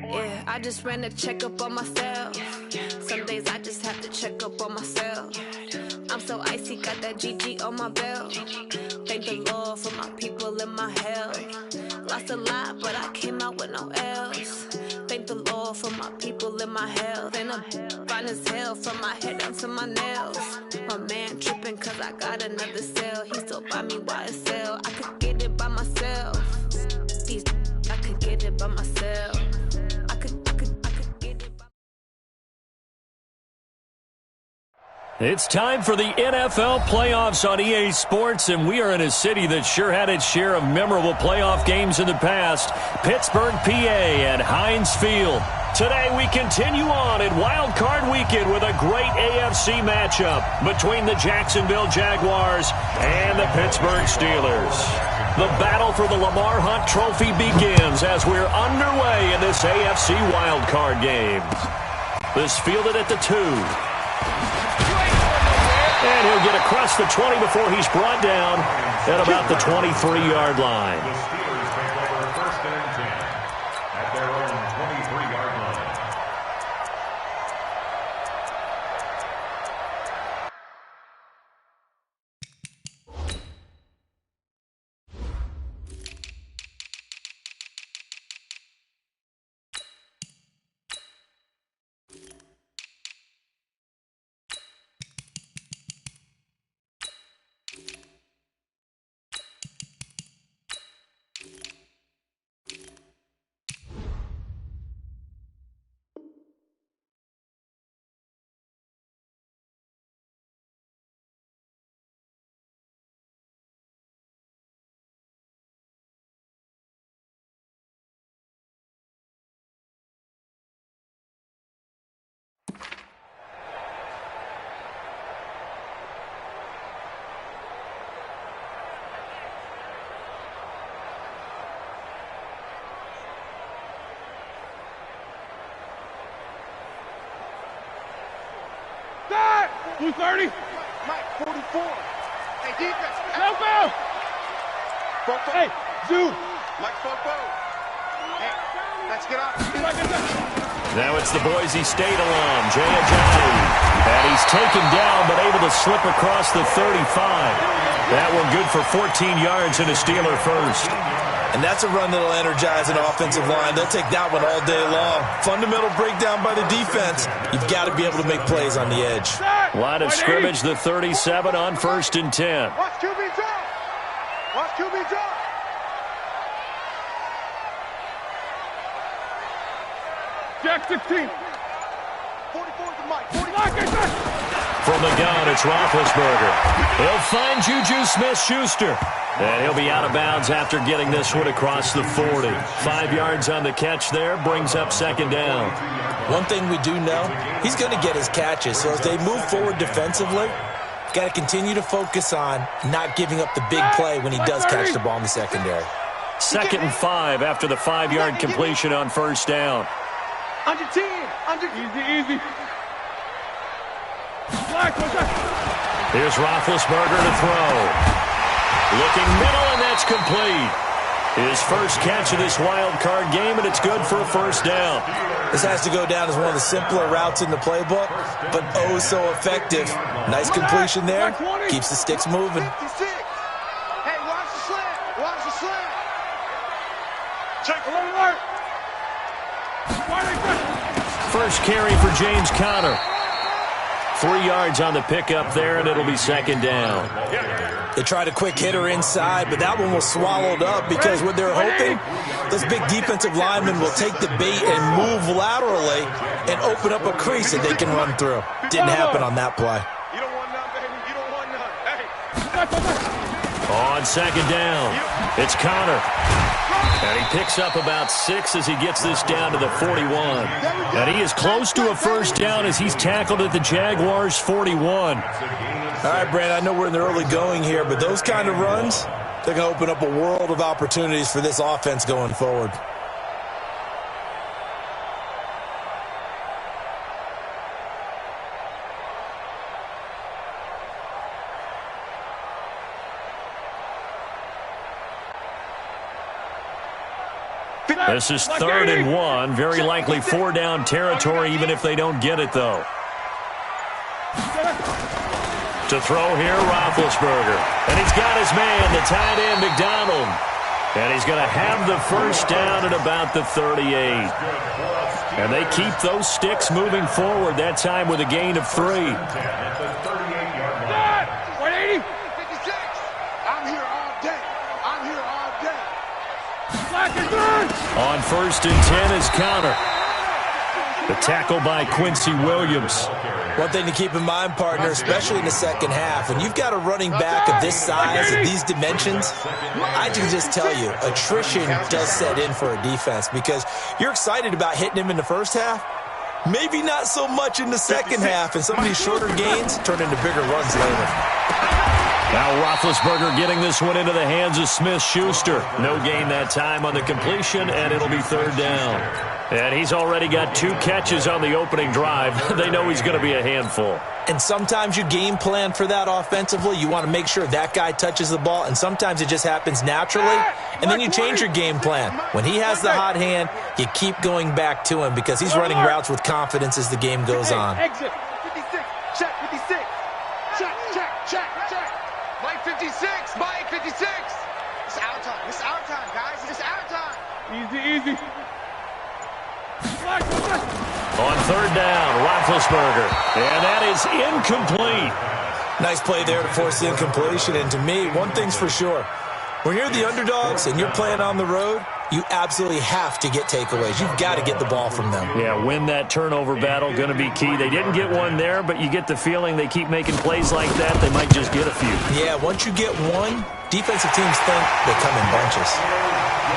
Yeah, I just ran a checkup on myself. Some days I just have to check up on myself. I'm so icy, got that GG on my belt. Thank the Lord for my people and my health. Lost a lot, but I came out with no L's. Thank the Lord for my people and my health. And I'm fine as hell from my head down to my nails. My man tripping cause I got another cell. He still buy me YSL. I could get it by myself. I could get it by myself. I could get it by It's time for the NFL playoffs on EA Sports, and we are in a city that sure had its share of memorable playoff games in the past, Pittsburgh, PA at Heinz Field. Today we continue on in Wild Card Weekend with a great AFC matchup between the Jacksonville Jaguars and the Pittsburgh Steelers. The battle for the Lamar Hunt Trophy begins as we're underway in this AFC Wild Card game. This fielded at the 2. And he'll get across the 20 before he's brought down at about the 23-yard line. The Steelers take over first and 10 at their own 23-yard line. Blue 30. Mike, 44. Hey, defense. Help out. Fofo. Hey, Zoo. Mike Fofo. Hey, let's get up. Now it's the Boise State alum, Jay Ajayi. And he's taken down but able to slip across the 35. That one good for 14 yards and a Steeler first. And that's a run that'll energize an offensive line. They'll take that one all day long. Fundamental breakdown by the defense. You've got to be able to make plays on the edge. Line of scrimmage, the 37 on first and 10. Watch QB drop. Watch QB drop. Jack 16. 44 to Mike. 44. From the gun, it's Roethlisberger. He'll find Juju Smith-Schuster. And he'll be out of bounds after getting this one across the 40. 5 yards on the catch there, brings up second down. One thing we do know, he's going to get his catches. So as they move forward defensively, got to continue to focus on not giving up the big play when he does catch the ball in the secondary. 2nd and 5 after the 5-yard completion on first down. Under 10. Under Easy. Black, what's that? Here's Roethlisberger to throw. Looking middle, and that's complete. His first catch of this wild card game, and it's good for a first down. This has to go down as one of the simpler routes in the playbook, but oh so effective. Nice completion there. Keeps the sticks moving. 56. Hey, watch the slant. Watch the slant. Check. Alert. First carry for James Conner. 3 yards on the pickup there, and it'll be second down. They tried a quick hitter inside, but that one was swallowed up because what they're hoping, those big defensive linemen will take the bait and move laterally and open up a crease that they can run through. Didn't happen on that play. You don't want none, baby. You don't want none. Hey. On second down, it's Conner. And he picks up about 6 as he gets this down to the 41. And he is close to a first down as he's tackled at the Jaguars' 41. All right, Brandon, I know we're in the early going here, but those kind of runs, they're going to open up a world of opportunities for this offense going forward. This is 3rd and 1. Very likely 4-down territory, even if they don't get it, though. To throw here, Roethlisberger. And he's got his man, the tight end, McDonald. And he's going to have the first down at about the 38. And they keep those sticks moving forward, that time with a gain of 3. 180. 56. I'm here all day. I'm here all day. On 1st and 10 is Connor. The tackle by Quincy Williams. One thing to keep in mind, partner, especially in the second half, when you've got a running back of this size, of these dimensions, I can just tell you, attrition does set in for a defense because you're excited about hitting him in the first half, maybe not so much in the second half, and some of these shorter gains turn into bigger runs later. Now Roethlisberger getting this one into the hands of Smith-Schuster. No gain that time on the completion, and it'll be 3rd down. And he's already got 2 catches on the opening drive. They know he's going to be a handful. And sometimes you game plan for that offensively. You want to make sure that guy touches the ball, and sometimes it just happens naturally, and then you change your game plan. When he has the hot hand, you keep going back to him because he's running routes with confidence as the game goes on. Exit. 56. Check 56. Check. Mike 56. Mike 56. It's our time. It's our time, guys. It's our time. Easy. On 3rd down, Roethlisberger. And that is incomplete. Nice play there to force the incompletion. And to me, one thing's for sure. When you're the underdogs and you're playing on the road, you absolutely have to get takeaways. You've got to get the ball from them. Yeah, win that turnover battle, going to be key. They didn't get one there, but you get the feeling they keep making plays like that, they might just get a few. Yeah, once you get one, defensive teams think they come in bunches.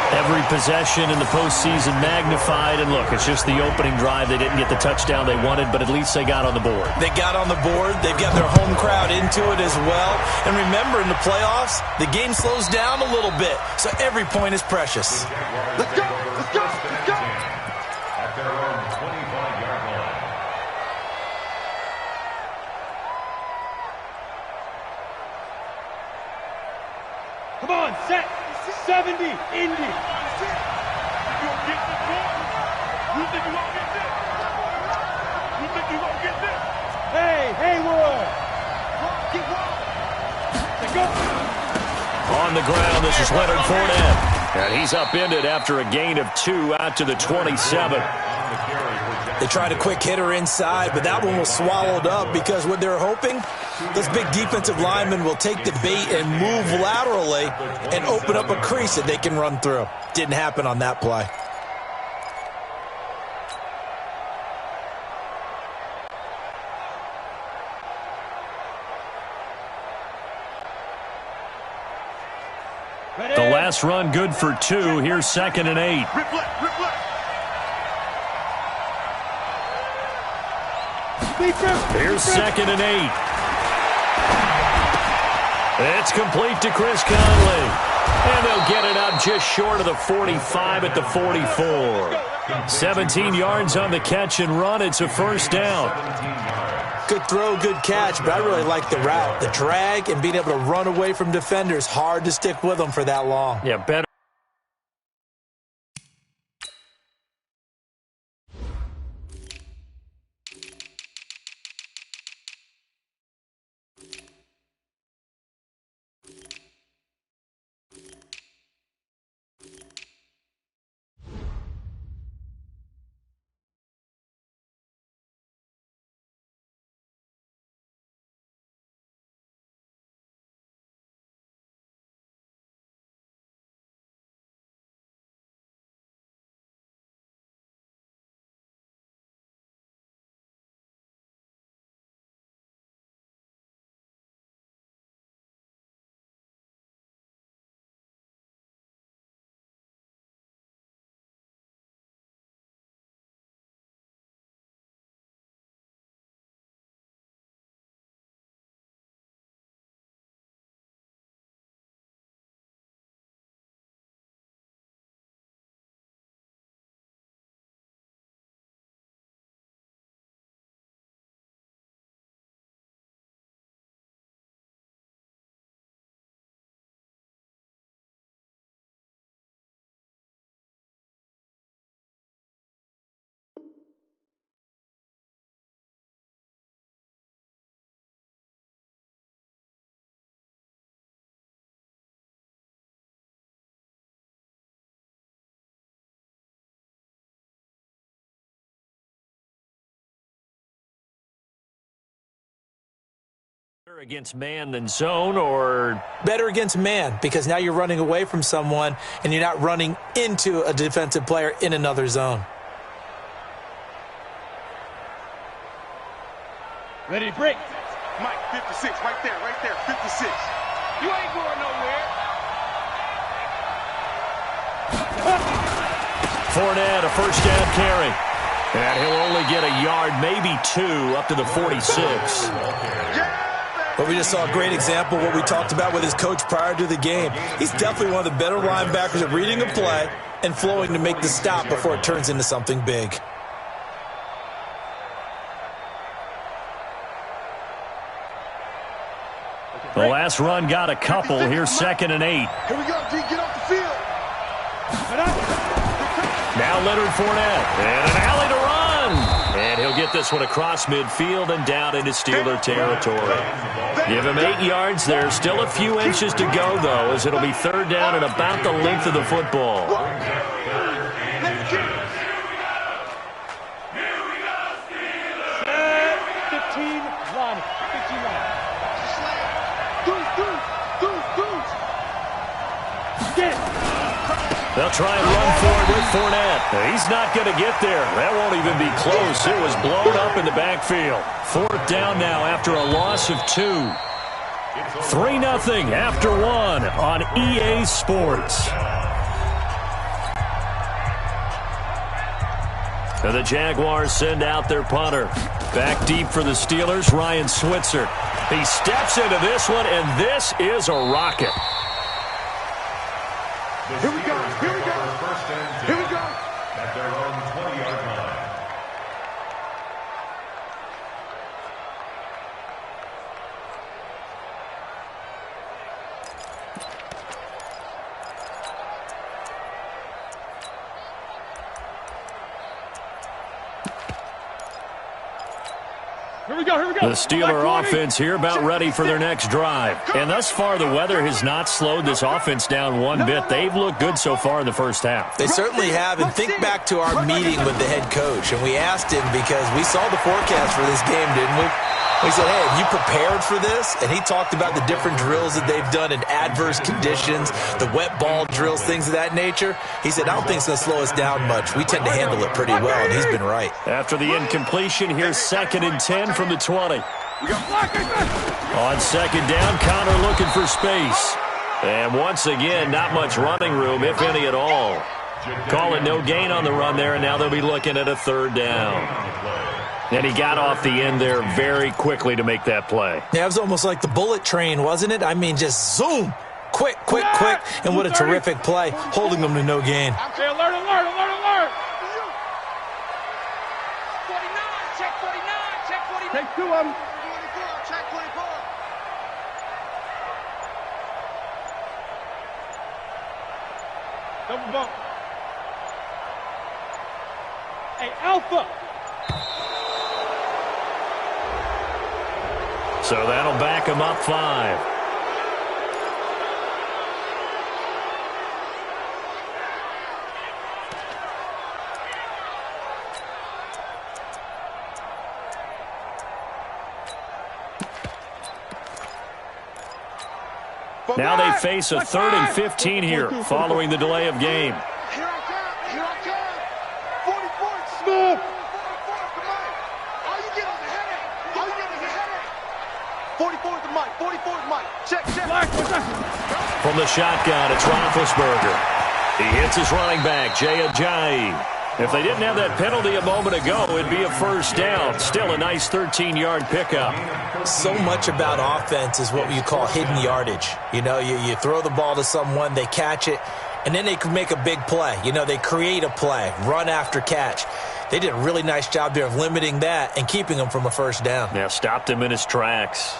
Every possession in the postseason magnified, and look, it's just the opening drive. They didn't get the touchdown they wanted, but at least they got on the board. They got on the board. They've got their home crowd into it as well. And remember, in the playoffs, the game slows down a little bit, so every point is precious. Let's go. At their own 25-yard line. Come on, set. 70, Indy. You gonna get this ball? You think you gonna get this? You think you gonna get this? Hey, Haywood. Keep walking. Let's go. On the ground, this is Leonard Fournette. And he's upended after a gain of 2 out to the 27. They tried a quick hitter inside, but that one was swallowed up because what they're hoping, those big defensive linemen will take the bait and move laterally and open up a crease that they can run through. Didn't happen on that play. The last run good for 2. Here's 2nd and 8. Rip left. Here's 2nd and 8. It's complete to Chris Conley. And they'll get it up just short of the 45 at the 44. 17 yards on the catch and run. It's a 1st down. Good throw, good catch, but I really like the route. The drag and being able to run away from defenders, hard to stick with them for that long. Yeah, better. Better against man than zone, or? Better against man, because now you're running away from someone and you're not running into a defensive player in another zone. Ready to break. Mike, 56, right there, 56. You ain't going nowhere. Fournette, a first down carry. And he'll only get a yard, maybe 2, up to the 46. But we just saw a great example of what we talked about with his coach prior to the game. He's definitely one of the better linebackers at reading a play and flowing to make the stop before it turns into something big. The last run got a couple. Here's 2nd and 8. Here we go, G, get off the field. Now Leonard Fournette, and an alley to run. And he'll get this one across midfield and down into Steeler territory. Give him 8 yards there. Still a few inches to go, though, as it'll be 3rd down and about the length of the football. 15-1. They'll try and run for it with Fournette. He's not going to get there. That won't even be close. It was blown up in the backfield. 4th down now after a loss of 2. 3-0 after 1 on EA Sports. And the Jaguars send out their punter. Back deep for the Steelers, Ryan Switzer. He steps into this one, and this is a rocket. Here we go, here we go. Here we go. At their own 20-yard line. Here we go, here we go. The Steeler offense here about ready for their next drive. And thus far, the weather has not slowed this offense down one bit. They've looked good so far in the first half. They certainly have. And think back to our meeting with the head coach. And we asked him, because we saw the forecast for this game, didn't we? We said, hey, have you prepared for this? And he talked about the different drills that they've done in adverse conditions, the wet ball drills, things of that nature. He said, I don't think it's going to slow us down much. We tend to handle it pretty well, and he's been right. After the incompletion, here's 2nd and 10 from the 20. On 2nd down, Connor looking for space. And once again, not much running room, if any at all. Calling no gain on the run there, and now they'll be looking at a 3rd down. And he got off the end there very quickly to make that play. Yeah, it was almost like the bullet train, wasn't it? I mean, just zoom. Quick, quick, quick. And what a terrific play, holding them to no gain. Okay, alert, alert, alert, alert. 49, check 49, check 49. Take 2 of them. 24, check 24. Double bump. Hey, Alpha. So that'll back him up 5. Now they face a 3rd and 15 here following the delay of game. Here I come, here I come. 44, Smooth. 44, come on. All you get is a headache. All you get is a headache. 44 is the mic, 44 is the mic. Check, check. From the shotgun, it's Roethlisberger. He hits his running back, Jay Ajayi. If they didn't have that penalty a moment ago, it'd be a 1st down. Still a nice 13-yard pickup. So much about offense is what you call hidden yardage. You know, you throw the ball to someone, they catch it, and then they can make a big play. You know, they create a play, run after catch. They did a really nice job there of limiting that and keeping him from a 1st down. Yeah, stopped him in his tracks.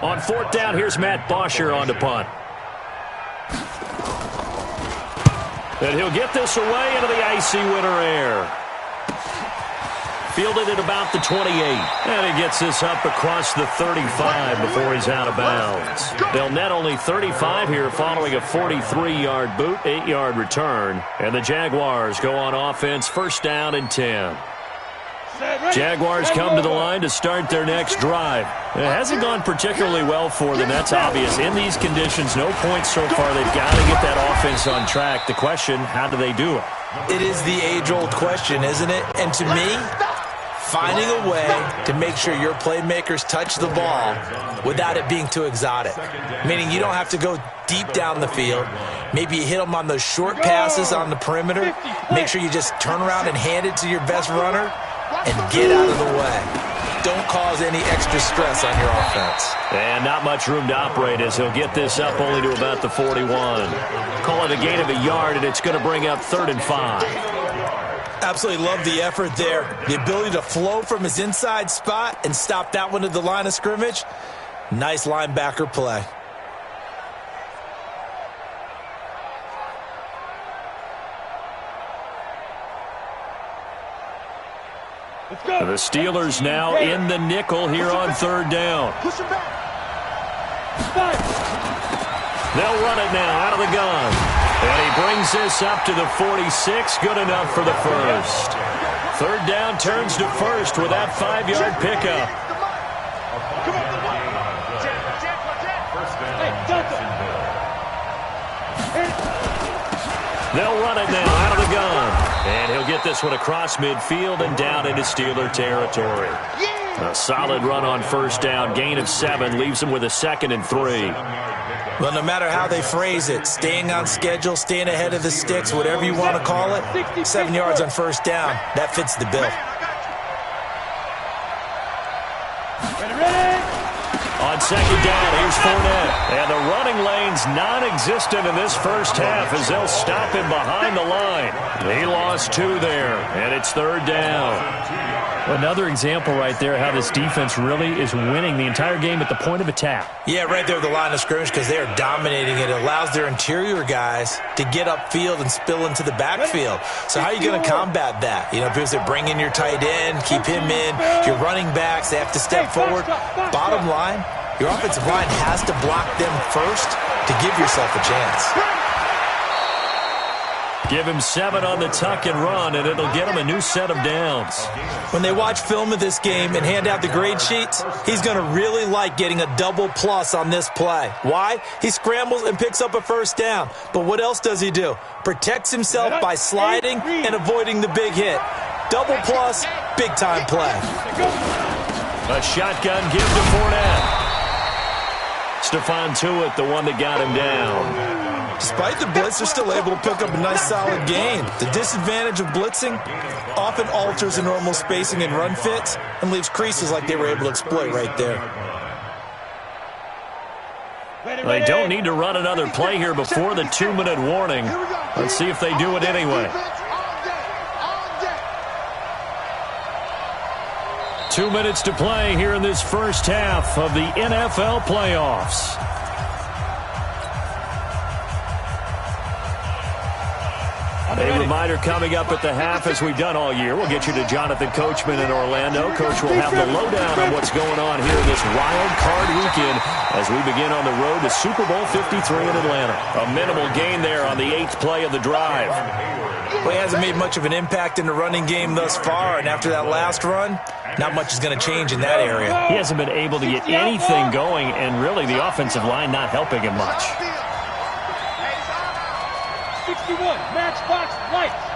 On 4th down, here's Matt Bosher on to punt. And he'll get this away into the icy winter air. Fielded at about the 28. And he gets this up across the 35 before he's out of bounds. They'll net only 35 here following a 43-yard boot, 8-yard return. And the Jaguars go on offense, first down and 10. Jaguars come to the line to start their next drive. It hasn't gone particularly well for them. That's obvious. In these conditions, no points so far. They've got to get that offense on track. The question, how do they do it? It is the age-old question, isn't it? And to me, finding a way to make sure your playmakers touch the ball without it being too exotic. Meaning you don't have to go deep down the field. Maybe you hit them on those short passes on the perimeter. Make sure you just turn around and hand it to your best runner and get out of the way. Don't cause any extra stress on your offense. And not much room to operate as he'll get this up only to about the 41. Call it a gain of a yard, and it's going to bring up 3rd and 5. Absolutely love the effort there. The ability to flow from his inside spot and stop that one at the line of scrimmage. Nice linebacker play. The Steelers now in the nickel here on 3rd down. They'll run it now out of the gun. And he brings this up to the 46. Good enough for the first. 3rd down turns to first with that 5-yard pickup. They'll run it now out of the gun. And he'll get this one across midfield and down into Steeler territory. A solid run on 1st down. Gain of 7 leaves him with a 2nd and 3. Well, no matter how they phrase it, staying on schedule, staying ahead of the sticks, whatever you want to call it, 7 yards on 1st down, that fits the bill. On 2nd down, here's Fournette. And the running lane's non-existent in this first half as they'll stop him behind the line. He lost 2 there, and it's 3rd down. Another example right there how this defense really is winning the entire game at the point of attack. Yeah, right there at the line of scrimmage because they are dominating it. It allows their interior guys to get upfield and spill into the backfield. So how are you going to combat that? You know, because they bring in your tight end, keep him in, your running backs, they have to step forward. Bottom line, your offensive line has to block them first to give yourself a chance. Give him 7 on the tuck and run, and it'll get him a new set of downs. When they watch film of this game and hand out the grade sheets, he's going to really like getting a double plus on this play. Why? He scrambles and picks up a 1st down. But what else does he do? Protects himself by sliding and avoiding the big hit. Double plus, big-time play. A shotgun give to Fournette. Stephon Tuitt, the one that got him down. Despite the blitz, they're still able to pick up a nice solid gain. The disadvantage of blitzing often alters the normal spacing and run fits and leaves creases like they were able to exploit right there. They don't need to run another play here before the 2-minute warning. Let's see if they do it anyway. 2 minutes to play here in this first half of the NFL playoffs. A reminder coming up at the half, as we've done all year. We'll get you to Jonathan Coachman in Orlando. Coach will have the lowdown on what's going on here this wild card weekend as we begin on the road to Super Bowl 53 in Atlanta. A minimal gain there on the 8th play of the drive. Well, he hasn't made much of an impact in the running game thus far, and after that last run, not much is going to change in that area. He hasn't been able to get anything going, and really the offensive line not helping him much. 61, matchbox lights.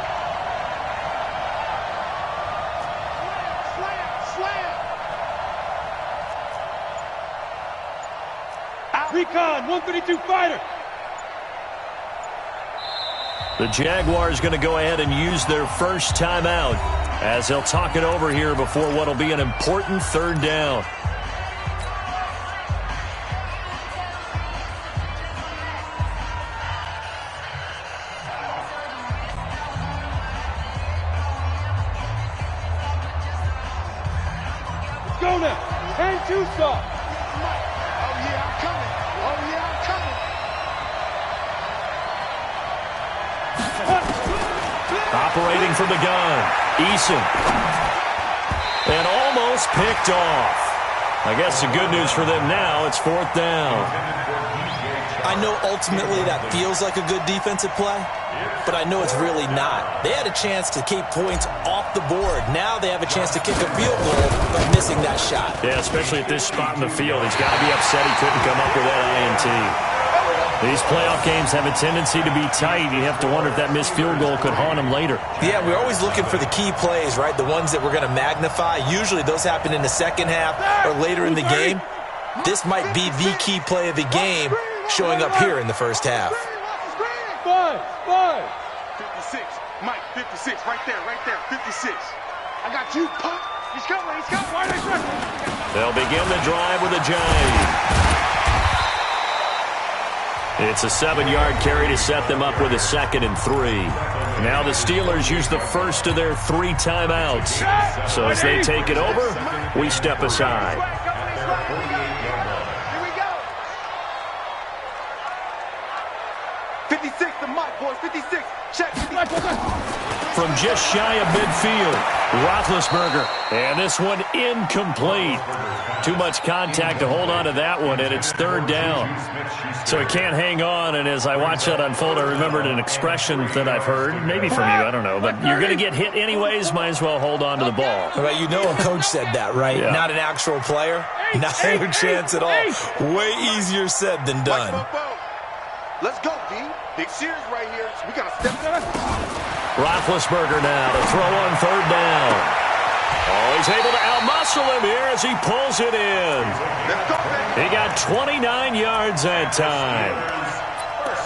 Recon, 132 fighter. The Jaguars going to go ahead and use their first timeout as they'll talk it over here before what will be an important 3rd down. Go now. And 2 stop. Oh, yeah, I'm coming. Oh, yeah, I'm coming. Operating from the gun, Eason. And almost picked off. I guess the good news for them now, it's 4th down. I know ultimately that feels like a good defensive play, but I know it's really not. They had a chance to keep points off the board. Now they have a chance to kick a field goal by missing that shot. Yeah, especially at this spot in the field. He's got to be upset he couldn't come up with that INT. These playoff games have a tendency to be tight. You have to wonder if that missed field goal could haunt him later. Yeah, we're always looking for the key plays, right? The ones that we're going to magnify. Usually those happen in the second half or later in the game. This might be the key play of the game showing up here in the first half. 56. Mike, 56. Right there, 56. I got you, punk. He's coming. They'll begin the drive with a jive. It's a 7-yard carry to set them up with a 2nd and 3. Now the Steelers use the first of their 3 timeouts. So as they take it over, we step aside. Here we go. 56 to Mike, boys. 56. Check. 56. From just shy of midfield, Roethlisberger. And this one incomplete. Too much contact to hold on to that one, and it's 3rd down. So he can't hang on, and as I watch that unfold, I remembered an expression that I've heard, maybe from you, I don't know, but you're going to get hit anyways, might as well hold on to the ball. Well, you know a coach said that, right? Yeah. Not an actual player. Not a chance at all. Way easier said than done. Let's go, D. Big series right here. We got to step up. Roethlisberger now to throw on 3rd down. Oh, he's able to outmuscle him here as he pulls it in. He got 29 yards that time.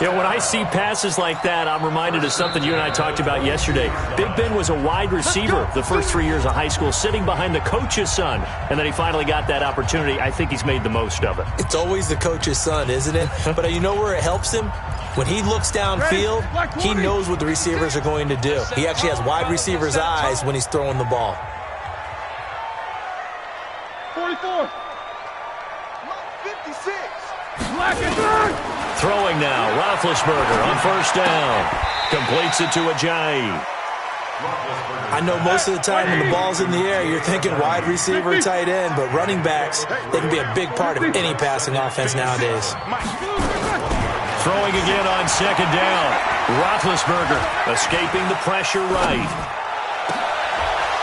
You know, when I see passes like that, I'm reminded of something you and I talked about yesterday. Big Ben was a wide receiver the first 3 years of high school, sitting behind the coach's son, and then he finally got that opportunity. I think he's made the most of it. It's always the coach's son, isn't it? But you know where it helps him? When he looks downfield, he knows what the receivers are going to do. He actually has wide receivers' eyes when he's throwing the ball. 44. 56. Throwing now, Roethlisberger on 1st down. Completes it to Ajayi. I know most of the time when the ball's in the air, you're thinking wide receiver, tight end, but running backs, they can be a big part of any passing offense nowadays. Throwing again on 2nd down. Roethlisberger escaping the pressure right.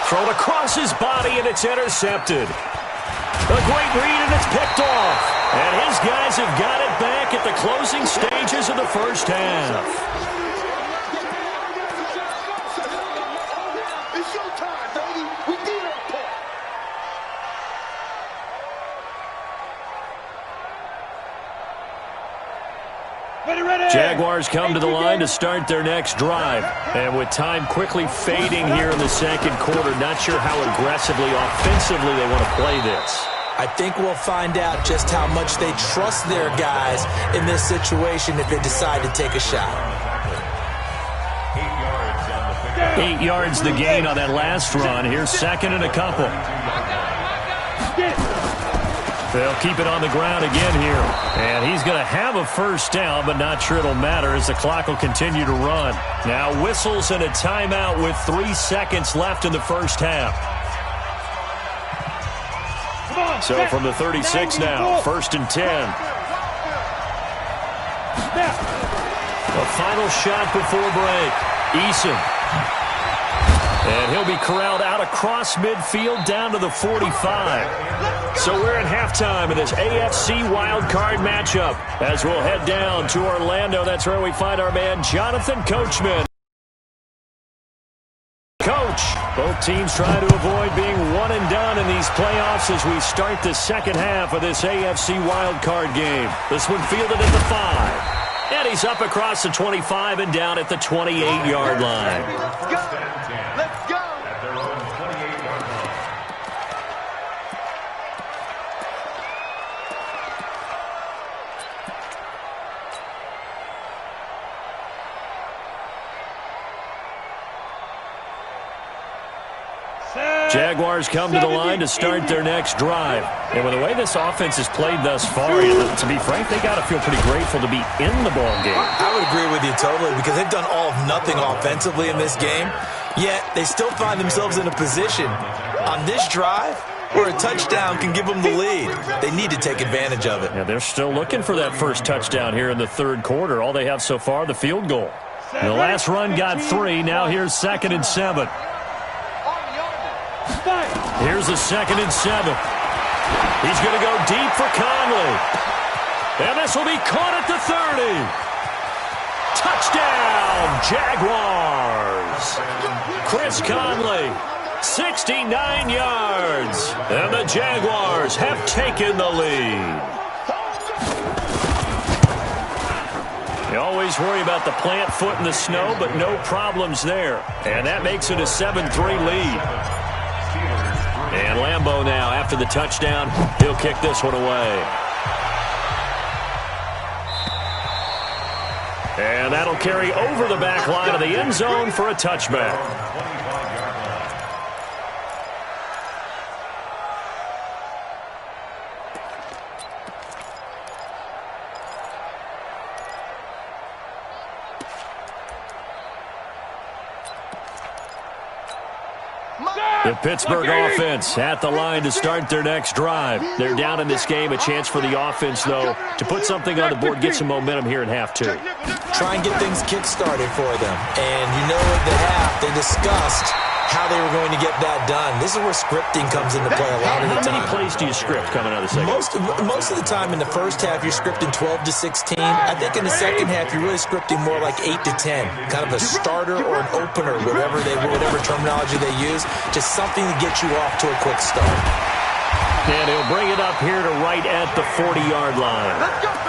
Thrown across his body, and it's intercepted. A great read, and it's picked off. And his guys have got it back at the closing stages of the first half. It's your time, baby. We did our part. Jaguars come to the line to start their next drive. And with time quickly fading here in the 2nd quarter, not sure how aggressively, offensively they want to play this. I think we'll find out just how much they trust their guys in this situation if they decide to take a shot. 8 yards the gain on that last run. Here's 2nd and a couple. They'll keep it on the ground again here. And he's going to have a 1st down, but not sure it'll matter as the clock will continue to run. Now whistles and a timeout with 3 seconds left in the first half. So from the 36 now, 1st and 10. A final shot before break. Eason. And he'll be corralled out across midfield down to the 45. So we're at halftime in this AFC wildcard matchup as we'll head down to Orlando. That's where we find our man Jonathan Coachman. Coach, both teams trying to avoid being one and done in these playoffs as we start the second half of this AFC wildcard game. This one fielded at the 5. And he's up across the 25 and down at the 28-yard line. Let's go. Let's go. At their own 28-yard line. Jaguars come to the line to start their next drive. And with the way this offense has played thus far, to be frank, they got to feel pretty grateful to be in the ball game. I would agree with you totally because they've done all of nothing offensively in this game, yet they still find themselves in a position on this drive where a touchdown can give them the lead. They need to take advantage of it. Yeah, they're still looking for that first touchdown here in the third quarter. All they have so far, the field goal. The last run got 3. Now here's 2nd and 7. Here's a 2nd and 7. He's going to go deep for Conley. And this will be caught at the 30. Touchdown, Jaguars. Chris Conley, 69 yards. And the Jaguars have taken the lead. You always worry about the plant foot in the snow, but no problems there. And that makes it a 7-3 lead. And Lambeau now, after the touchdown, he'll kick this one away. And that'll carry over the back line of the end zone for a touchback. The Pittsburgh offense at the line to start their next drive. They're down in this game. A chance for the offense, though, to put something on the board, get some momentum here in half 2. Try and get things kick-started for them. And you know at the half, they discussed how they were going to get that done. This is where scripting comes into play a lot of the time. How many plays do you script coming out of the second? Most of the time in the first half, you're scripting 12 to 16. I think in the second half, you're really scripting more like 8 to 10. Kind of a starter or an opener, whatever terminology they use. Just something to get you off to a quick start. And he'll bring it up here to right at the 40-yard line.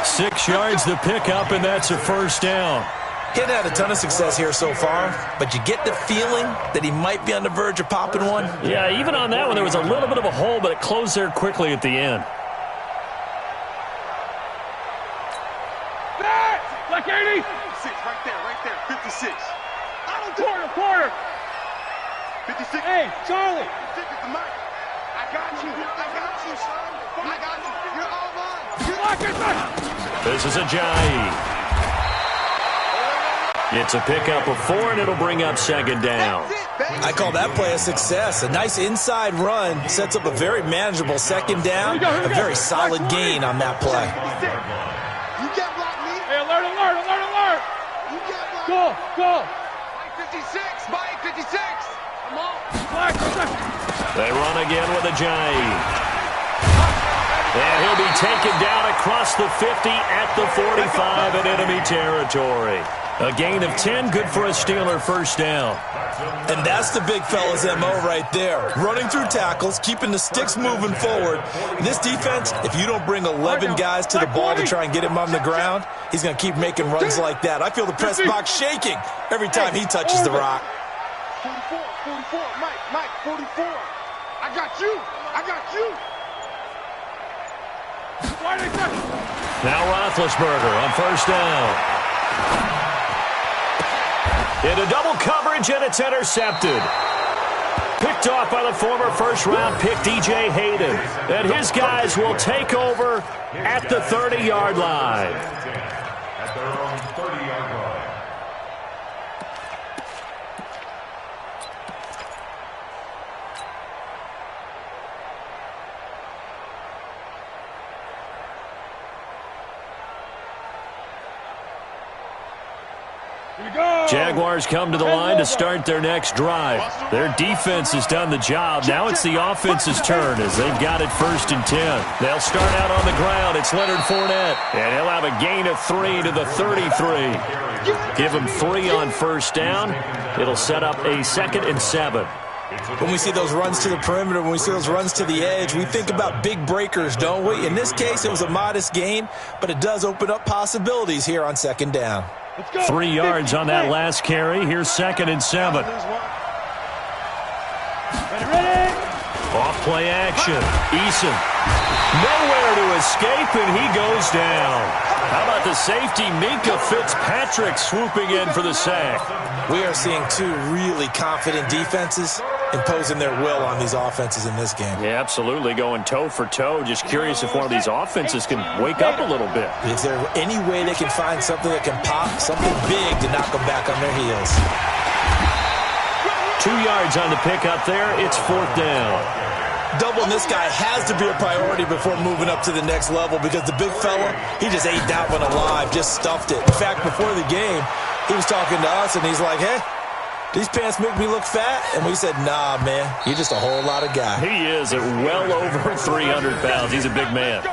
6 yards the pickup, and that's a first down. He hadn't had a ton of success here so far, but you get the feeling that he might be on the verge of popping one. Yeah, even on that one, there was a little bit of a hole, but it closed there quickly at the end. Like 80. 56, right there, 56. Quarter. 56. Hey, Charlie. 56 is the mic. I got you, son. I got you. You're all mine. Lock it. This is Ajayi. It's a pickup of 4, and it'll bring up 2nd down. I call that play a success. A nice inside run sets up a very manageable 2nd down. A very solid gain on that play. You can't block me. Hey, alert. You can't block me. Go. Mike 56. Come on. They run again with Ajayi. And he'll be taken down across the 50 at the 45 in enemy territory. A gain of 10, good for a Steeler first down. And that's the big fella's MO right there. Running through tackles, keeping the sticks moving forward. This defense, if you don't bring 11 guys to the ball to try and get him on the ground, he's going to keep making runs like that. I feel the press box shaking every time he touches the rock. 44, Mike, 44. I got you. Now Roethlisberger on first down. Into double coverage, and it's intercepted. Picked off by the former first-round pick, DJ Hayden. And his guys will take over at the 30-yard line. At their own 30-yard line. Jaguars come to the line to start their next drive. Their defense has done the job. Now it's the offense's turn as they've got it 1st and 10. They'll start out on the ground. It's Leonard Fournette. And he'll have a gain of 3 to the 33. Give him 3 on first down. It'll set up a 2nd and 7. When we see those runs to the perimeter, when we see those runs to the edge, we think about big breakers, don't we? In this case, it was a modest gain, but it does open up possibilities here on 2nd down. 3 yards on that last carry. Here's 2nd and 7. Ready. Off play action. Eason. Nowhere to escape, and he goes down. How about the safety, Minka Fitzpatrick, swooping in for the sack? We are seeing 2 really confident defenses imposing their will on these offenses in this game. Yeah, absolutely, going toe for toe. Just curious if one of these offenses can wake up a little bit. Is there any way they can find something that can pop, something big to knock them back on their heels? 2 yards on the pick up there. It's 4th down. Doubling this guy has to be a priority before moving up to the next level because the big fella, he just ate that one alive, just stuffed it. In fact, before the game, he was talking to us, and he's like, hey, these pants make me look fat? And we said, nah, man, you're just a whole lot of guy. He is at well over 300 pounds. He's a big man.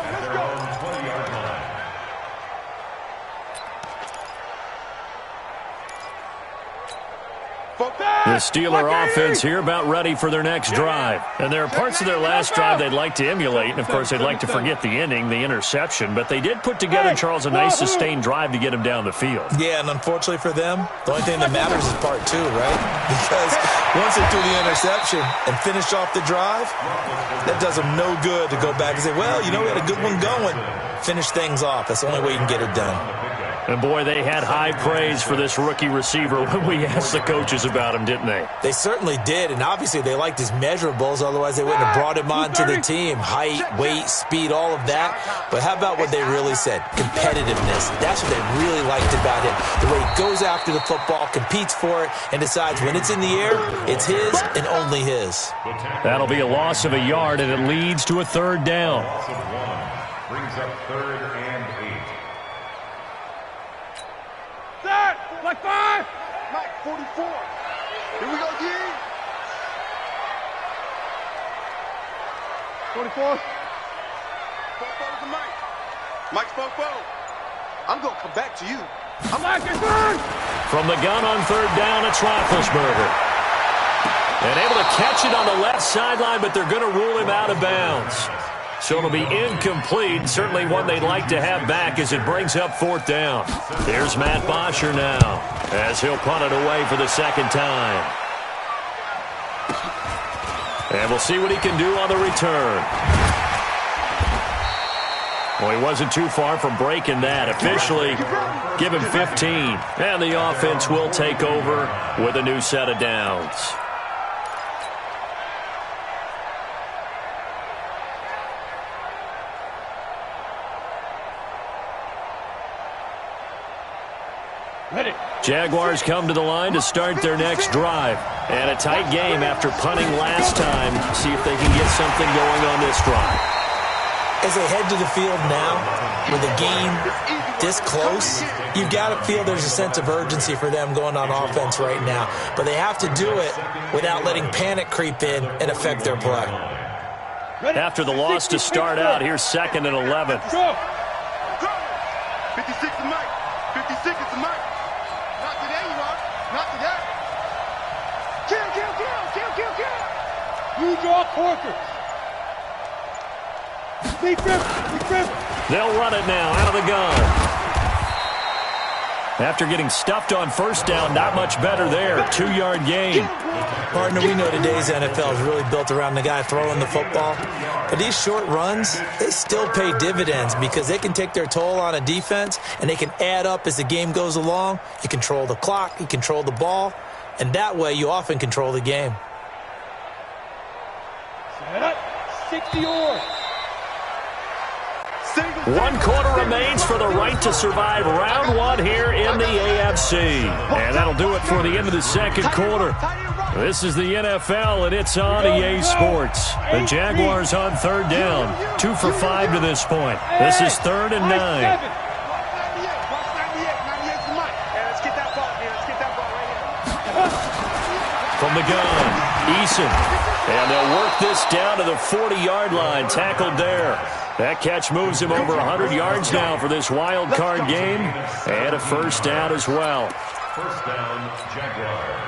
The Steeler offense here about ready for their next drive. And there are parts of their last drive they'd like to emulate. And, of course, they'd like to forget the inning, the interception. But they did put together, Charles, a nice sustained drive to get him down the field. Yeah, and unfortunately for them, the only thing that matters is part 2, right? Because once they threw the interception and finished off the drive, that does them no good to go back and say, well, you know, we had a good one going. Finish things off. That's the only way you can get it done. And, boy, they had high praise for this rookie receiver when we asked the coaches about him, didn't they? They certainly did, and obviously they liked his measurables. Otherwise, they wouldn't have brought him onto the team. Height, weight, speed, all of that. But how about what they really said? Competitiveness. That's what they really liked about him. The way he goes after the football, competes for it, and decides when it's in the air, it's his and only his. That'll be a loss of a yard, and it leads to a 3rd down. Brings up 3rd and 8. Like 5. Mike, 44. Here we go, D. 44. Fofo to Mike. Mike's Fofo. I'm going to come back to you. I'm back and burn. From the gun on 3rd down, it's Roethlisberger. And able to catch it on the left sideline, but they're going to rule him out of bounds. So it'll be incomplete, certainly one they'd like to have back as it brings up 4th down. Here's Matt Bosher now as he'll punt it away for the 2nd time. And we'll see what he can do on the return. Well, he wasn't too far from breaking that. Officially, give him 15. And the offense will take over with a new set of downs. Jaguars come to the line to start their next drive. And a tight game after punting last time. See if they can get something going on this drive. As they head to the field now, with a game this close, you've got to feel there's a sense of urgency for them going on offense right now. But they have to do it without letting panic creep in and affect their play. After the loss to start out, here's 2nd and 11. 56 to Mike. 56 to Mike. Not today, you are. Not today. Kill, kill, kill, kill, kill, kill. You draw Corker. Deep grip, deep grip. They'll run it now out of the gun. After getting stuffed on 1st down, not much better there. 2-yard gain. Partner, we know today's NFL is really built around the guy throwing the football. But these short runs, they still pay dividends because they can take their toll on a defense and they can add up as the game goes along. You control the clock, you control the ball, and that way you often control the game. Set up. 60 or. 1 quarter remains for the right to survive round 1 here in the AFC. And that'll do it for the end of the 2nd quarter. This is the NFL, and it's on EA Sports. The Jaguars on 3rd down. 2 for 5 to this point. This is 3rd and 9. From the gun, Eason. And they'll work this down to the 40-yard line. Tackled there. That catch moves him over 100 yards now for this wild card game. And a 1st down as well. 1st down, Jaguars.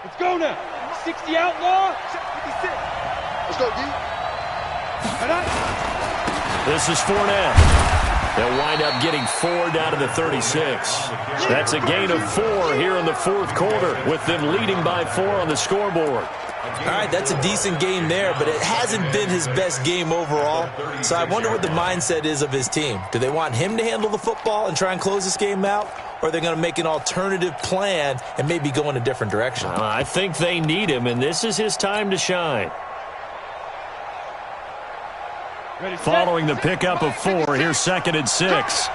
Let's go now. 60 outlaw. 56. Let's go, D. This is Fournette. They'll wind up getting 4 down to the 36. That's a gain of 4 here in the 4th quarter, with them leading by 4 on the scoreboard. All right, that's a decent game there, but it hasn't been his best game overall. So I wonder what the mindset is of his team. Do they want him to handle the football and try and close this game out? Or are they going to make an alternative plan and maybe go in a different direction? I think they need him, and this is his time to shine. Following the pickup of 4, here's 2nd and 6.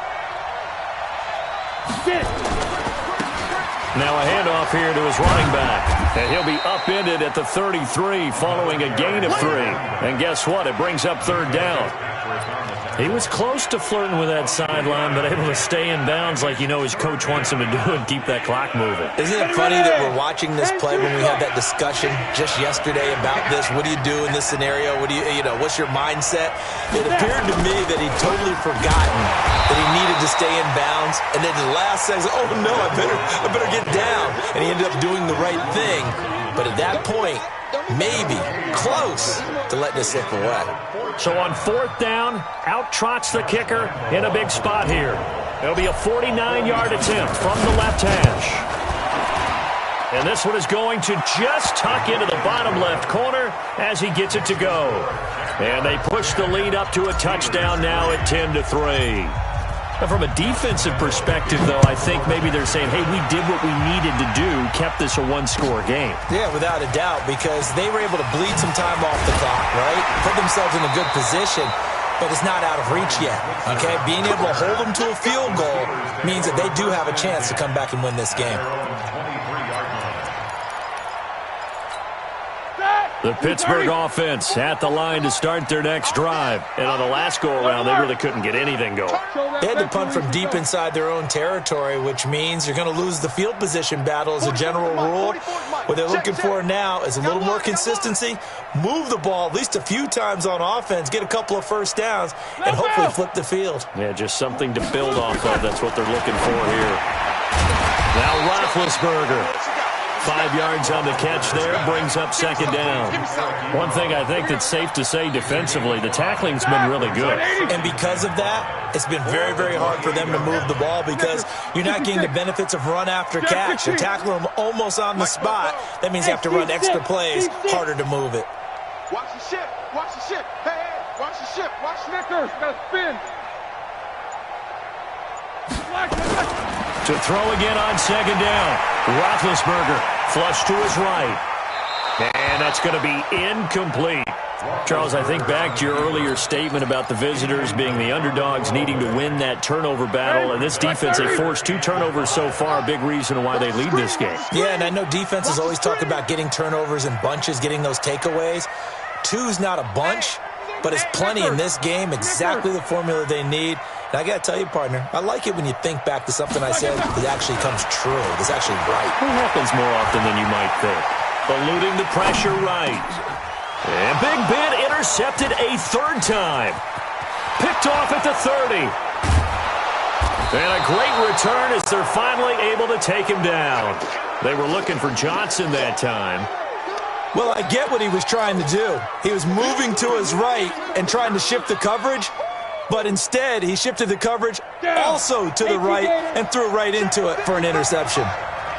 Now a handoff here to his running back. And he'll be upended at the 33 following a gain of 3. And guess what? It brings up 3rd down. He was close to flirting with that sideline, but able to stay in bounds like his coach wants him to do and keep that clock moving. Isn't it funny that we're watching this play when we had that discussion just yesterday about this? What do you do in this scenario? What do what's your mindset? It appeared to me that he'd totally forgotten that he needed to stay in bounds, and then the last second, oh no, I better get down. And he ended up doing the right thing. But at that point, maybe close to letting it slip away. So on 4th down, out trots the kicker in a big spot here. It'll be a 49-yard attempt from the left hash. And this one is going to just tuck into the bottom left corner as he gets it to go. And they push the lead up to a touchdown now at 10-3. From a defensive perspective, though, I think maybe they're saying, hey, we did what we needed to do, kept this a one-score game. Yeah, without a doubt, because they were able to bleed some time off the clock, right? Put themselves in a good position, but it's not out of reach yet, okay? Being able to hold them to a field goal means that they do have a chance to come back and win this game. The Pittsburgh offense at the line to start their next drive. And on the last go-around, they really couldn't get anything going. They had to punt from deep inside their own territory, which means you're going to lose the field position battle as a general rule. What they're looking for now is a little more consistency, move the ball at least a few times on offense, get a couple of first downs, and hopefully flip the field. Yeah, just something to build off of. That's what they're looking for here. Now Roethlisberger. 5 yards on the catch there, brings up 2nd down. One thing I think that's safe to say defensively, the tackling's been really good. And because of that, it's been very, very hard for them to move the ball because you're not getting the benefits of run after catch. You're tackling them almost on the spot. That means you have to run extra plays, harder to move it. Watch the ship. Watch the ship. Hey, watch the ship. Watch Snickers. Got to spin. To throw again on 2nd down. Roethlisberger flush to his right. And that's going to be incomplete. Charles, I think back to your earlier statement about the visitors being the underdogs needing to win that turnover battle. And this defense, they forced 2 turnovers so far, a big reason why they lead this game. Yeah, and I know defenses always talk about getting turnovers in bunches, getting those takeaways. 2's not a bunch, but it's plenty in this game, exactly the formula they need. And I got to tell you, partner, I like it when you think back to something I said that actually comes true. It's actually right. It happens more often than you might think. Eluding the pressure right. And Big Ben intercepted a 3rd time. Picked off at the 30. And a great return as they're finally able to take him down. They were looking for Johnson that time. Well, I get what he was trying to do. He was moving to his right and trying to shift the coverage. But instead, he shifted the coverage also to the right and threw right into it for an interception.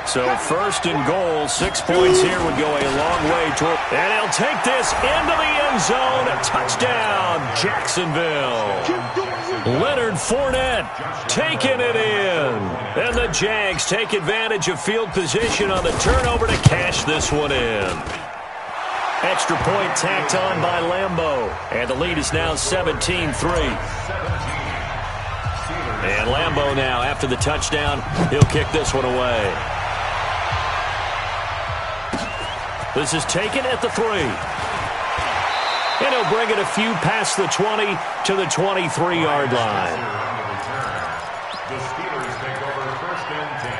So 1st and goal, 6 points here would go a long way toward. And he'll take this into the end zone. A touchdown, Jacksonville. Leonard Fournette taking it in. And the Jags take advantage of field position on the turnover to cash this one in. Extra point tacked on by Lambeau. And the lead is now 17-3. And Lambeau now, after the touchdown, he'll kick this one away. This is taken at the 3. And he'll bring it a few past the 20 to the 23-yard line. The Steelers take over 1st and 10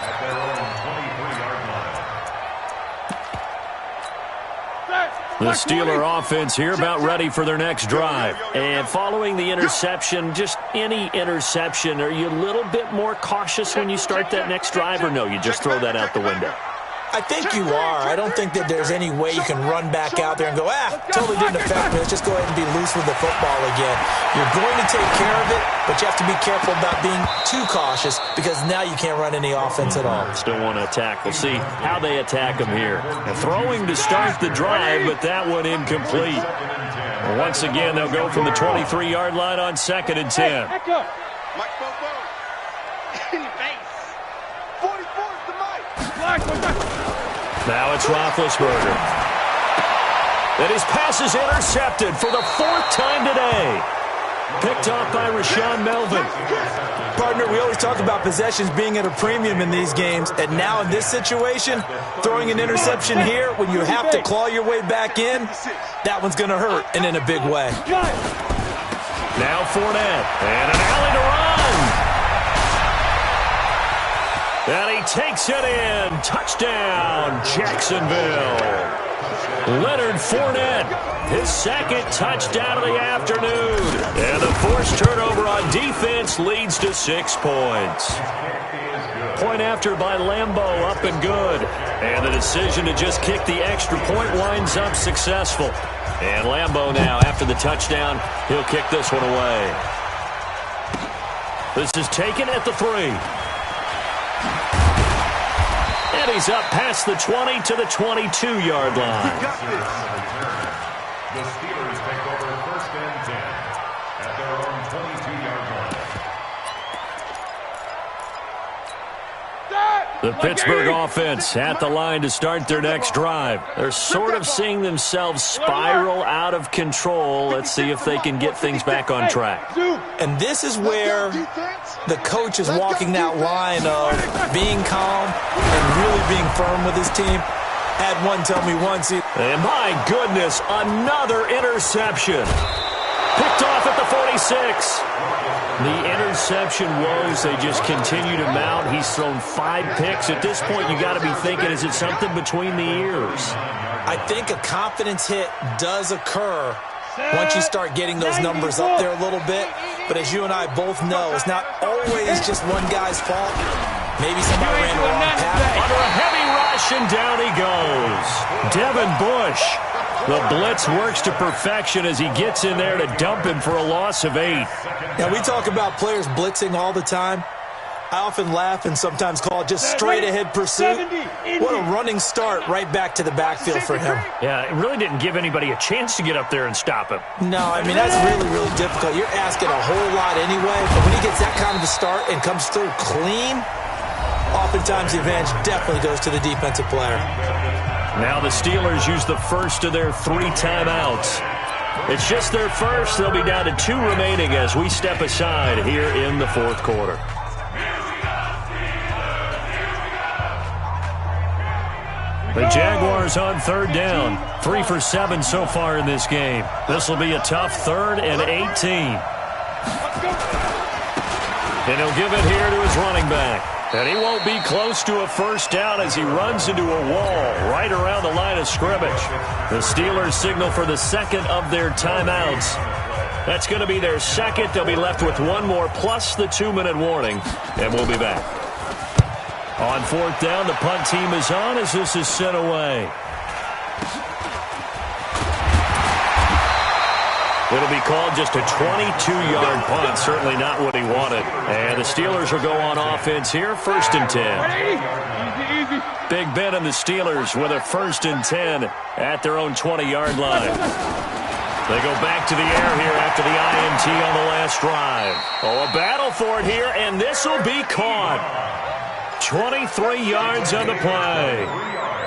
at their own 23-yard line. The Steeler offense here about ready for their next drive. And following the interception, just any interception, are you a little bit more cautious when you start that next drive, or no, you just throw that out the window? I think you are. I don't think that there's any way you can run back out there and go, totally didn't affect me. Let's just go ahead and be loose with the football again. You're going to take care of it, but you have to be careful about being too cautious because now you can't run any offense at all. Still want to attack. We'll see how they attack him here. Throwing to start the drive, but that one incomplete. Once again, they'll go from the 23-yard line on 2nd and 10. Now it's Roethlisberger. And his pass is intercepted for the 4th time today. Picked off by Rashaan Melvin. Partner, we always talk about possessions being at a premium in these games, and now in this situation, throwing an interception here when you have to claw your way back in, that one's going to hurt, and in a big way. Now Fournette, and an alley to run. And he takes it in. Touchdown, Jacksonville. Leonard Fournette, his 2nd touchdown of the afternoon. And the forced turnover on defense leads to 6 points. Point after by Lambeau, up and good. And the decision to just kick the extra point winds up successful. And Lambeau now, after the touchdown, he'll kick this one away. This is taken at the 3. And he's up past the 20 to the 22-yard line. The Steelers take over 1st and 10 at their own 22-yard line. The Pittsburgh offense at the line to start their next drive. They're sort of seeing themselves spiral out of control. Let's see if they can get things back on track. And this is where the coach is walking that line of being calm and really being firm with his team. Had one tell me once. And my goodness, another interception. Picked off at the 46. The interception woes, they just continue to mount. He's thrown 5 picks. At this point, you got to be thinking, is it something between the ears? I think a confidence hit does occur once you start getting those numbers up there a little bit. But as you and I both know, it's not always just one guy's fault. Maybe somebody ran the wrong path. Under a heavy rush, and down he goes. Devin Bush. The blitz works to perfection as he gets in there to dump him for a loss of 8. Now, we talk about players blitzing all the time. I often laugh and sometimes call it just straight-ahead pursuit. What a running start right back to the backfield for him. Yeah, it really didn't give anybody a chance to get up there and stop him. No, I mean, that's really, really difficult. You're asking a whole lot anyway, but when he gets that kind of a start and comes through clean, oftentimes the advantage definitely goes to the defensive player. Now the Steelers use the first of their 3 timeouts. It's just their first. They'll be down to 2 remaining as we step aside here in the 4th quarter. The Jaguars on 3rd down. 3 for 7 so far in this game. This will be a tough 3rd and 18. And he'll give it here to his running back. And he won't be close to a first down as he runs into a wall right around the line of scrimmage. The Steelers signal for the 2nd of their timeouts. That's going to be their 2nd. They'll be left with 1 more plus the 2-minute warning. And we'll be back. On 4th down, the punt team is on as this is sent away. It'll be called just a 22-yard punt. Certainly not what he wanted. And the Steelers will go on offense here, 1st and 10. Big Ben and the Steelers with a 1st and 10 at their own 20-yard line. They go back to the air here after the INT on the last drive. Oh, a battle for it here, and this will be caught. 23 yards on the play.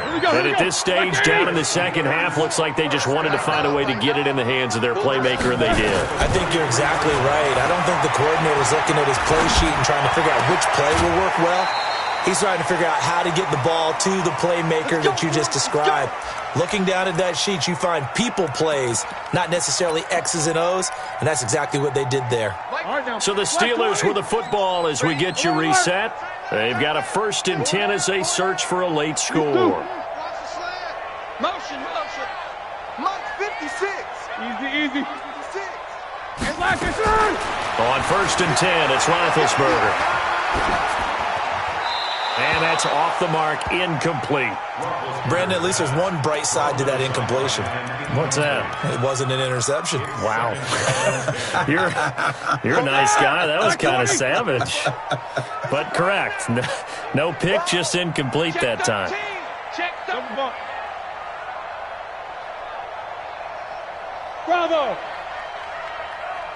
And at this stage, down in the second half, looks like they just wanted to find a way to get it in the hands of their playmaker, and they did. I think you're exactly right. I don't think the coordinator's looking at his play sheet and trying to figure out which play will work well. He's trying to figure out how to get the ball to the playmaker that you just described. Looking down at that sheet, you find people plays, not necessarily X's and O's, and that's exactly what they did there. So the Steelers with the football as we get you reset. They've got a 1st and 10 as they search for a late score. Motion. Month 56. Easy. 56. On 1st and 10, it's Roethlisberger. And that's off the mark, incomplete. Brandon, at least there's one bright side to that incompletion. What's that? It wasn't an interception. Wow. You're a nice guy. That was kind of savage. But correct. No pick, just incomplete that time. Check double bump. Bravo.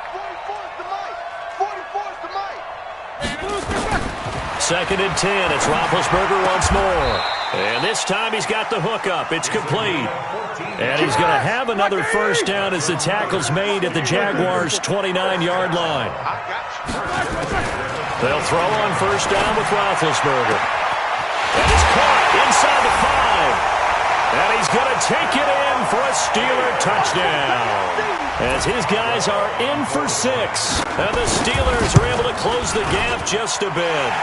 44's the mic. 44's the mic. Second and 10. It's Roethlisberger once more. And this time he's got the hook up. It's complete. And he's going to have another first down as the tackle's made at the Jaguars' 29-yard line. They'll throw on first down with Roethlisberger. And it's caught inside the 5. And he's going to take it in for a Steeler touchdown. As his guys are in for 6. And the Steelers are able to close the gap just a bit.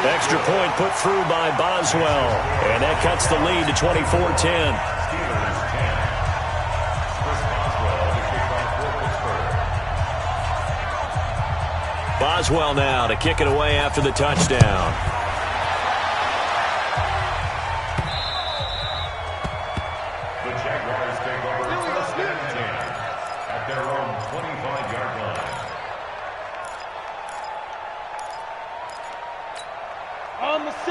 Extra point put through by Boswell. And that cuts the lead to 24-10. Boswell now to kick it away after the touchdown. The Jaguars take over first and 10 at their own 25-yard line.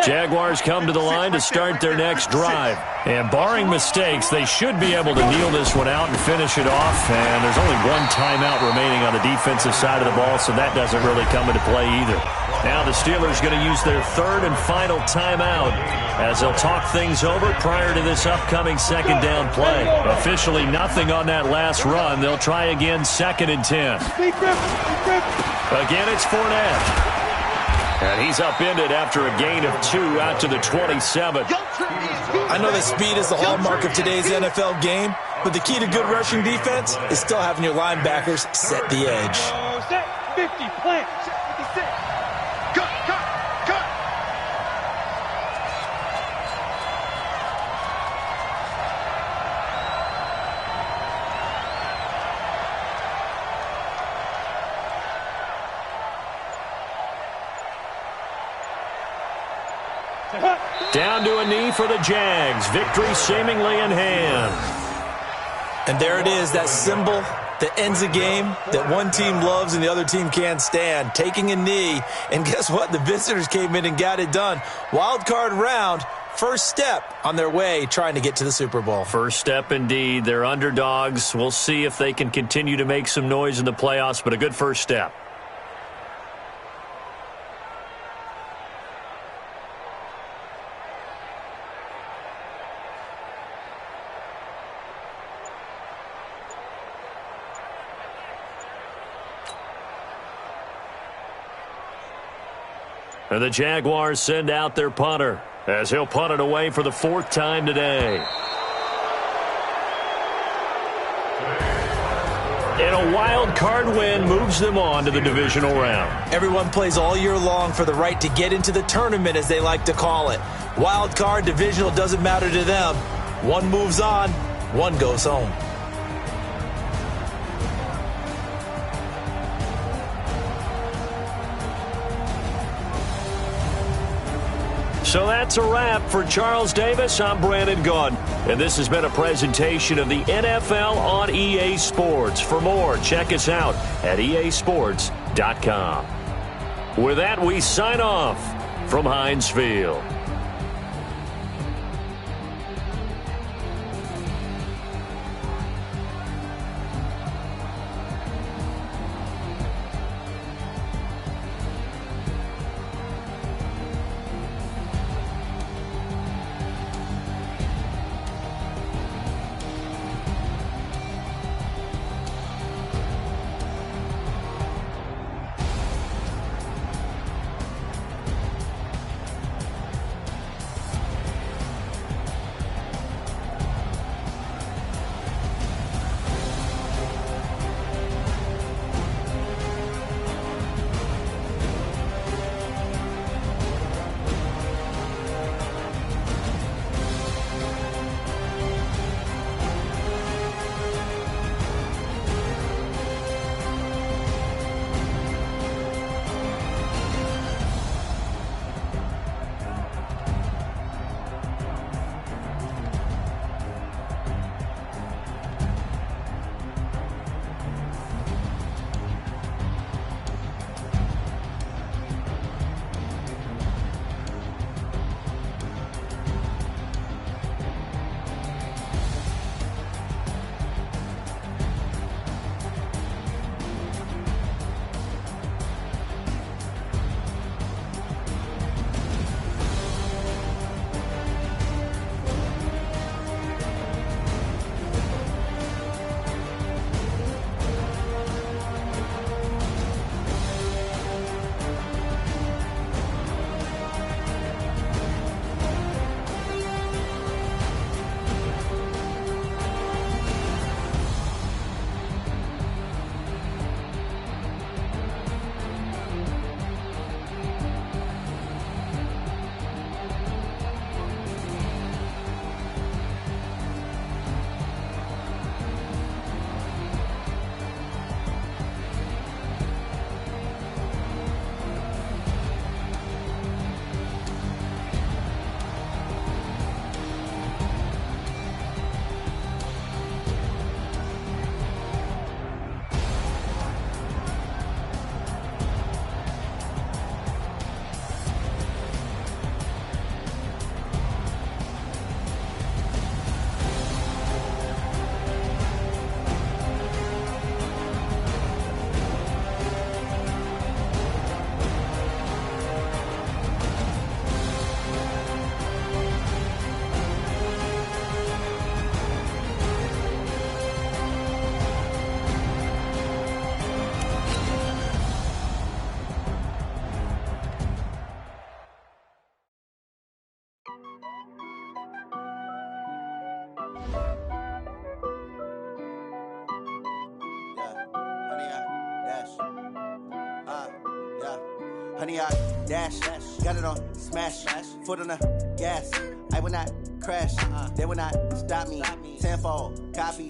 Jaguars come to the line to start their next drive. And barring mistakes, they should be able to kneel this one out and finish it off. And there's only one timeout remaining on the defensive side of the ball, so that doesn't really come into play either. Now the Steelers going to use their third and final timeout as they'll talk things over prior to this upcoming second down play. Officially nothing on that last run. They'll try again second and 10. Again, it's Fournette. And he's upended after a gain of 2 out to the 27. I know that speed is the hallmark of today's NFL game, but the key to good rushing defense is still having your linebackers set the edge. Set 50, plant. 56. Cut, cut, cut. Down to a knee for the Jags. Victory seemingly in hand. And there it is, that symbol that ends a game that one team loves and the other team can't stand. Taking a knee. And guess what? The visitors came in and got it done. Wild card round. First step on their way trying to get to the Super Bowl. First step indeed. They're underdogs. We'll see if they can continue to make some noise in the playoffs, but a good first step. And the Jaguars send out their punter as he'll punt it away for the 4th time today. And a wild card win moves them on to the divisional round. Everyone plays all year long for the right to get into the tournament, as they like to call it. Wild card, divisional, doesn't matter to them. One moves on, one goes home. So that's a wrap. For Charles Davis, I'm Brandon Gaudin. And this has been a presentation of the NFL on EA Sports. For more, check us out at easports.com. With that, we sign off from Heinz Field. Honey, I dash, got it on smash, foot on the gas. I will not crash, they will not stop me. Tenfold, copy.